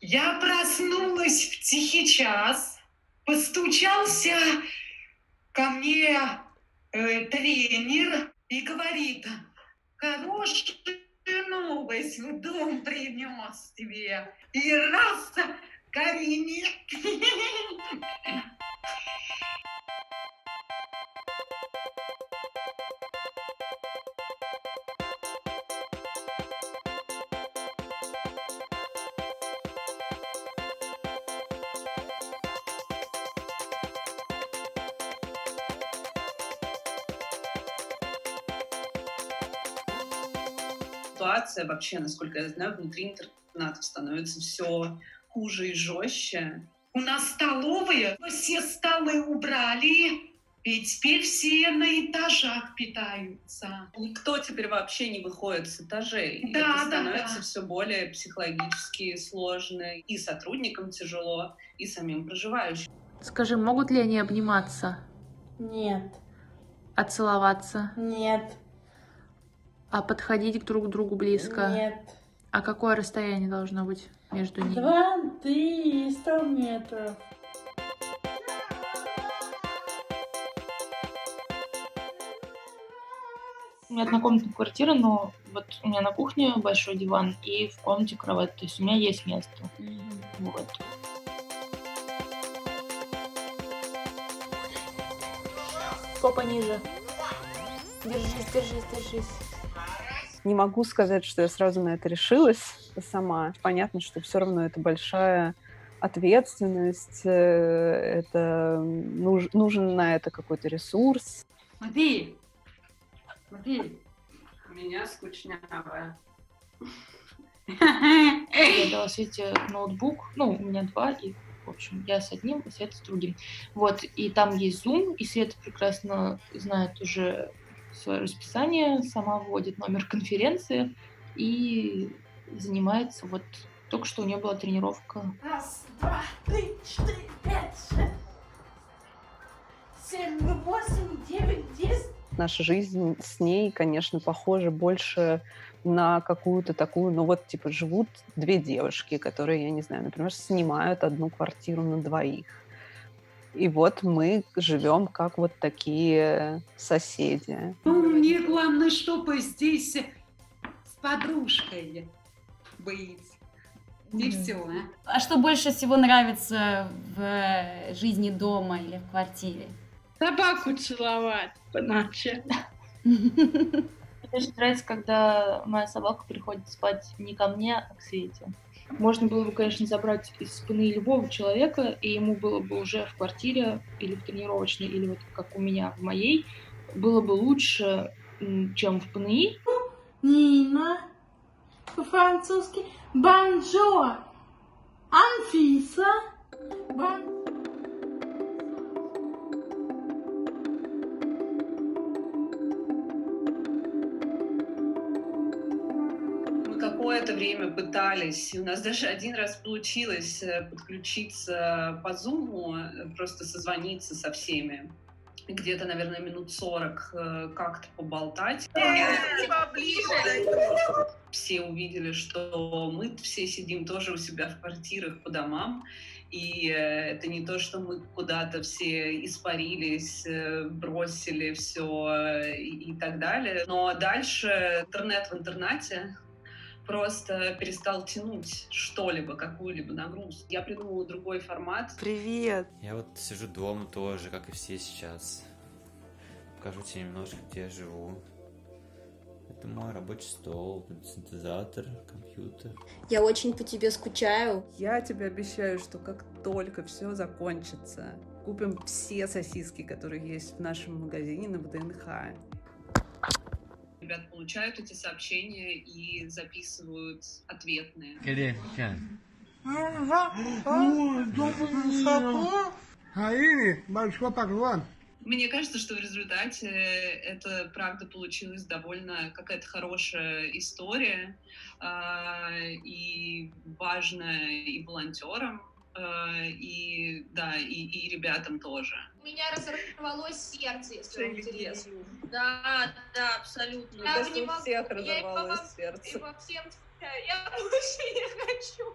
Я проснулась в тихий час, постучался ко мне тренер и говорит: хорошая новость в дом принес тебе. И раз Карине. Ситуация вообще, насколько я знаю, внутри интернатов становится все хуже и жестче. У нас столовые, все столы убрали, и теперь все на этажах питаются. Никто теперь вообще не выходит с этажей. Да, Это становится все более психологически сложно. И сотрудникам тяжело, и самим проживающим. Скажи, могут ли они обниматься? Нет. А целоваться? Нет. А подходить друг к другу близко? Нет. А какое расстояние должно быть между ними? 200 метров. У меня однокомнатная квартира, но вот у меня на кухне большой диван и в комнате кровать. То есть у меня есть место. Вот. Попа ниже. Держись. Не могу сказать, что я сразу на это решилась сама. Понятно, что все равно это большая ответственность, это нужен на это какой-то ресурс. Матвей! У меня скучнявая. Я дала Свете ноутбук, ну, у меня два, и, в общем, я с одним, и Света с другим. Вот, и там есть Zoom, и Света прекрасно знает уже свое расписание, сама вводит номер конференции и занимается, вот, только что у нее была тренировка. 1, 2, 3, 4, 5, 6, 7, 8, 9, 10. Наша жизнь с ней, конечно, похожа больше на какую-то такую, ну вот, типа, живут две девушки, которые, я не знаю, например, снимают одну квартиру на двоих. И вот мы живем как вот такие соседи. Ну, мне главное, чтобы здесь с подружкой быть. И все. А что больше всего нравится в жизни дома или в квартире? Собаку целовать по ночам. Мне даже нравится, когда моя собака приходит спать не ко мне, а к Свете. Можно было бы, конечно, забрать из спины любого человека, и ему было бы уже в квартире или в тренировочной, или вот как у меня в моей, было бы лучше, чем в ПНИ. Нина. По-французски. Бонжур. Анфиса. Какое-то время пытались, у нас даже один раз получилось подключиться по Zoom, просто созвониться со всеми. Где-то, наверное, минут 40 как-то поболтать. Все увидели, что мы все сидим тоже у себя в квартирах по домам. И это не то, что мы куда-то все испарились, бросили все и так далее. Но дальше интернет в интернате просто перестал тянуть что-либо, какую-либо нагрузку. Я придумала другой формат. Привет! Я вот сижу дома тоже, как и все сейчас. Покажу тебе немножко, где я живу. Это мой рабочий стол, синтезатор, компьютер. Я очень по тебе скучаю. Я тебе обещаю, что как только все закончится, купим все сосиски, которые есть в нашем магазине на ВДНХ. Ребята получают эти сообщения и записывают ответные. Аине, большой поклон. Мне кажется, что в результате это, правда, получилась довольно какая-то хорошая история и важная и волонтерам, и, да, и ребятам тоже. У меня разорвалось сердце, если вам интересно. Да, абсолютно. Мне кажется, у всех разорвалось сердце. Я больше не хочу.